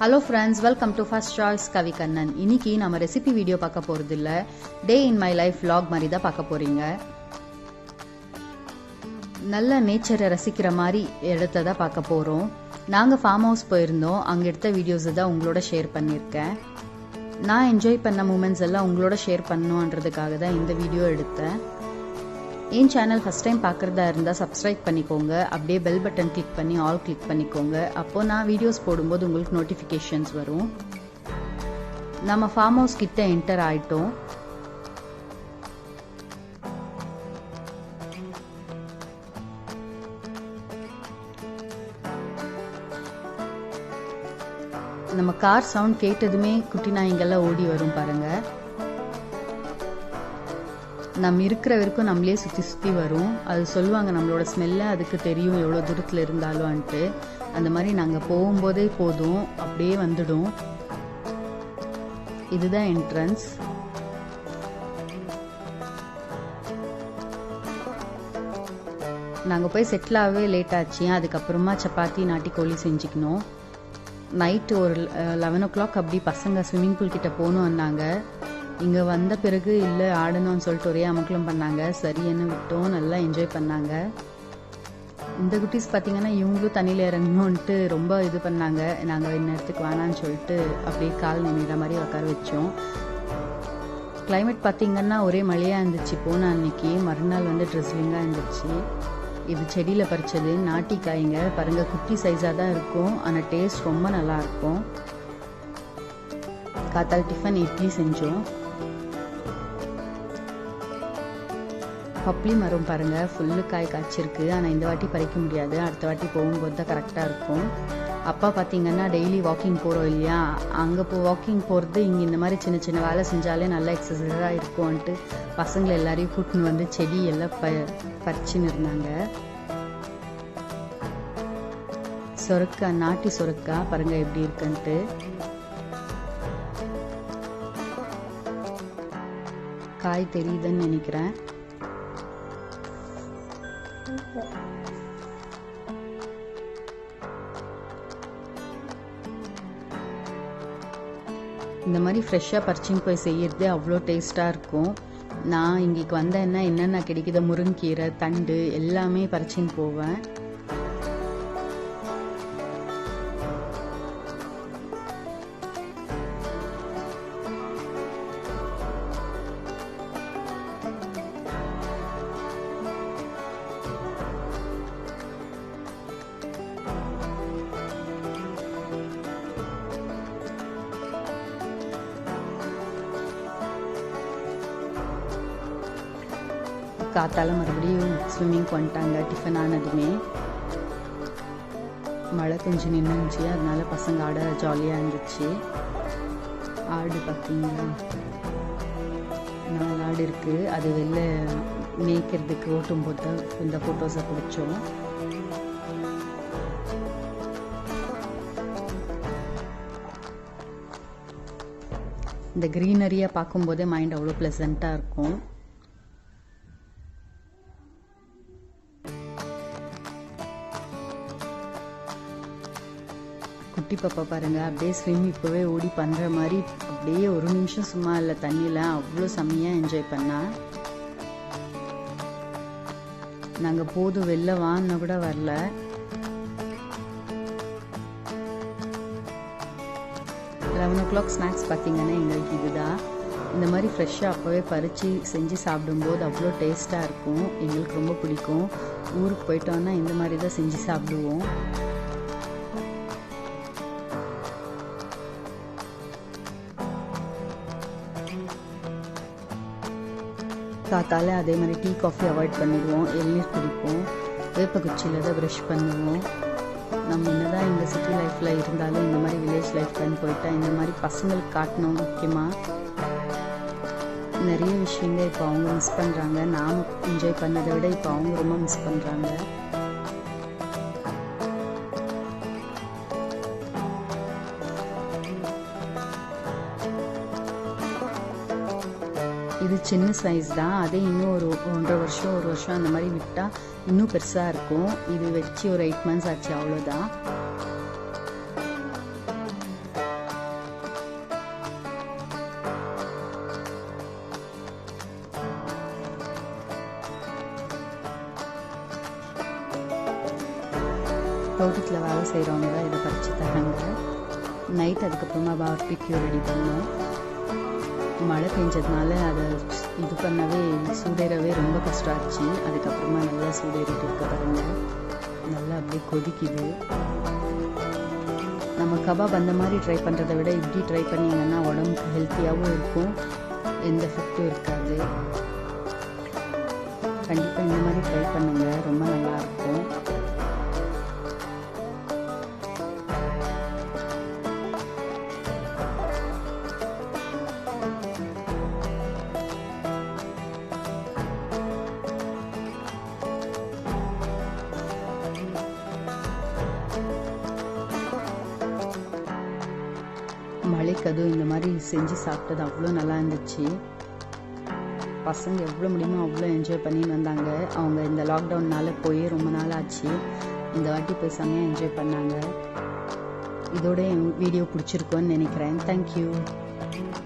Hello friends, welcome to First Choice Kavi Kannan. இன்னைக்கு நம்ம recipe video பார்க்க போகிறது இல்லை, day in my life vlog மாதிரி தான் பார்க்க போகிறீங்க. நல்ல நேச்சரை ரசிக்கிற மாதிரி இடத்த தான் பார்க்க போகிறோம். நாங்கள் ஃபார்ம் ஹவுஸ் போயிருந்தோம், அங்கே எடுத்த வீடியோஸை தான் உங்களோட ஷேர் பண்ணியிருக்கேன். நான் என்ஜாய் பண்ண மூமெண்ட்ஸ் எல்லாம் உங்களோட ஷேர் பண்ணணுன்றதுக்காக தான் இந்த வீடியோ எடுத்தேன். என் சேனல் ஃபஸ்ட் டைம் பார்க்குறதா இருந்தால் சப்ஸ்கிரைப் பண்ணிக்கோங்க, அப்படியே பெல் பட்டன் கிளிக் பண்ணி ஆல் கிளிக் பண்ணிக்கோங்க. அப்போது நான் வீடியோஸ் போடும்போது உங்களுக்கு நோட்டிஃபிகேஷன்ஸ் வரும். நம்ம ஃபார்ம் ஹவுஸ் கிட்ட என்டர் ஆயிட்டோம். நம்ம கார் சவுண்ட் கேட்டதுமே குட்டி நாய்ங்கெல்லாம் ஓடி வரும் பாருங்க. நம்ம இருக்கிற வரைக்கும் நம்மளே சுற்றி சுற்றி வரும். அது சொல்லுவாங்க, நம்மளோட ஸ்மெல்ல அதுக்கு தெரியும் எவ்வளோ தூரத்தில் இருந்தாலும்ன்ட்டு. அந்த மாதிரி நாங்கள் போகும்போதே போதும், அப்படியே வந்துடும். இதுதான் என்ட்ரன்ஸ். நாங்கள் போய் செட்டில் ஆகவே லேட் ஆச்சு. அதுக்கப்புறமா சப்பாத்தி நாட்டிக்கோழி செஞ்சுக்கணும். நைட்டு ஒரு 11 o'clock அப்படி பசங்க ஸ்விம்மிங் பூல் கிட்ட போகணும் வந்தாங்க. இங்கே வந்த பிறகு இல்லை ஆடணும்னு சொல்லிட்டு ஒரே அமக்கலம் பண்ணாங்க. சரி என்ன விட்டோம், நல்லா என்ஜாய் பண்ணாங்க. இந்த குட்டீஸ் பார்த்தீங்கன்னா இவங்களும் தண்ணியில் இறங்கணுன்ட்டு ரொம்ப இது பண்ணாங்க. நாங்கள் இன்னத்துக்கு வேணான்னு சொல்லிட்டு அப்படியே கால் நினைக்கிற மாதிரி உட்கார வச்சோம். கிளைமேட் பார்த்தீங்கன்னா ஒரே மழையாக இருந்துச்சு. போன அன்னைக்கு மறுநாள் வந்து ட்ரெஸ்லிங்காக இருந்துச்சு. இது செடியில் பறிச்சது நாட்டிக்காய்ங்க பாருங்க, குட்டி சைஸாக தான் இருக்கும், ஆனால் டேஸ்ட் ரொம்ப நல்லா இருக்கும். காத்தால் டிஃபன் இட்லி செஞ்சோம். பப்ளி மரம் பாருங்க, ஃபுல்லு காய் காய்ச்சிருக்கு. ஆனால் இந்த வாட்டி பறிக்க முடியாது, அடுத்த வாட்டி போகும்போது தான் கரெக்டாக இருக்கும். அப்பா பார்த்தீங்கன்னா டெய்லி வாக்கிங் போகிறோம் இல்லையா, அங்கே வாக்கிங் போகிறது இங்கே இந்த மாதிரி சின்ன சின்ன வேலை செஞ்சாலே நல்லா எக்ஸசைஸாக இருக்கும்ன்ட்டு பசங்களை எல்லாரையும் கூட்டின்னு வந்து செடி எல்லாம் பறிச்சுன்னு இருந்தாங்க. சொரக்கா, நாட்டி சொரக்கா பாருங்க எப்படி இருக்குன்ட்டு. காய் தெரியுதுன்னு நினைக்கிறேன். இந்த மாதிரி ஃப்ரெஷ்ஷாக பறிச்சுன்னு போய் செய்யறது அவ்வளோ டேஸ்ட்டாக இருக்கும். நான் இங்கேக்கு வந்தேன்னா என்னென்ன கிடைக்குதோ முருங்கீரை தண்டு எல்லாமே பறிச்சுன்னு போவேன். காத்தால மறுபடியும் ஸ்விம்மிங் பண்ணிட்டாங்க. டிஃபன் ஆனதுமே மழை கொஞ்சம் நின்றுச்சு, அதனால பசங்க ஆட ஜாலியாக இருந்துச்சு. ஆடு பார்த்தீங்களா, 4 ஆடு இருக்குது. அது வெளில மேய்க்கிறதுக்கு ஓட்டும் போட்டு இந்த ஃபோட்டோஸை பிடிச்சோம். இந்த க்ரீனரியை பார்க்கும்போதே மைண்ட் அவ்வளோ ப்ளசண்ட்டாக இருக்கும். குட்டி பாப்பா பாருங்க, அப்படியே ஸ்விம் இப்போவே ஓடி பண்ணுற மாதிரி, அப்படியே ஒரு நிமிஷம் சும்மா இல்லை தண்ணியில், அவ்வளோ செம்மையாக என்ஜாய் பண்ணா. நாங்கள் போதும் வெளில வாங்கின கூட வரல. லெவன் ஓ கிளாக் ஸ்நாக்ஸ் பார்த்தீங்கன்னா எங்களுக்கு இதுதான். இந்த மாதிரி ஃப்ரெஷ்ஷாக அப்போவே பறித்து செஞ்சு சாப்பிடும்போது அவ்வளோ டேஸ்ட்டாக இருக்கும். எங்களுக்கு ரொம்ப பிடிக்கும். ஊருக்கு போயிட்டோன்னா இந்த மாதிரி தான் செஞ்சு சாப்பிடுவோம். காத்தால அதே மாதிரி டீ காஃபி அவாய்ட் பண்ணிடுவோம், இளநீர் குடிப்போம், வேப்பக்குச்சியில் தான் ப்ரஷ் பண்ணுவோம். நம்ம என்னதான் இந்த சிட்டி லைஃப்பில் இருந்தாலும் இந்த மாதிரி வில்லேஜ் லைஃப்லன்னு போயிட்டா இந்த மாதிரி பசங்களுக்கு காட்டணும். முக்கியமாக நிறைய விஷயங்கள் இப்போ அவங்க மிஸ் பண்ணுறாங்க. நாம் என்ஜாய் பண்ணதை விட இப்போ அவங்க ரொம்ப மிஸ் பண்ணுறாங்க. இது சின்ன சைஸ் தான். அதே இன்னும் ஒரு 1.5 வருஷம் 1 வருஷம் அந்த மாதிரி விட்டால் இன்னும் பெருசாக இருக்கும். இது வச்சு ஒரு 8 months ஆச்சு, அவ்வளோதான். தோட்டத்தில் வேலை செய்கிறவங்க தான் இதை பறித்து தராங்க. நைட் அதுக்கப்புறமா பார்பிக்யூ ரெடி பண்ணோம். மழை பெஞ்சதுனால அதை இது பண்ணவே சூடேறவே ரொம்ப கஷ்டம் ஆச்சு. அதுக்கப்புறமா நல்லா சூடேறிட்டு இருக்க பாருங்க, நல்லா அப்படியே கொதிக்குது. நம்ம கபாப் அந்த மாதிரி ட்ரை பண்ணுறதை விட இப்படி ட்ரை பண்ணிங்கன்னா உடம்புக்கு ஹெல்த்தியாகவும் இருக்கும், எந்த எஃபெக்டும் இருக்காது. கண்டிப்பாக இந்த மாதிரி ட்ரை பண்ணுங்கள், ரொம்ப நல்லாயிருக்கும். மழைக்கு அதுவும் இந்த மாதிரி செஞ்சு சாப்பிட்டது அவ்வளோ நல்லா இருந்துச்சு. பசங்க எவ்வளோ முடியுமோ அவ்வளோ என்ஜாய் பண்ணின்னு வந்தாங்க. அவங்க இந்த லாக்டவுன்னால போய் ரொம்ப நாள் ஆச்சு, இந்த வாட்டி போய் செம்மையாக என்ஜாய் பண்ணாங்க. இதோட என் வீடியோ பிடிச்சிருக்கோன்னு நினைக்கிறேன். தேங்க்யூ.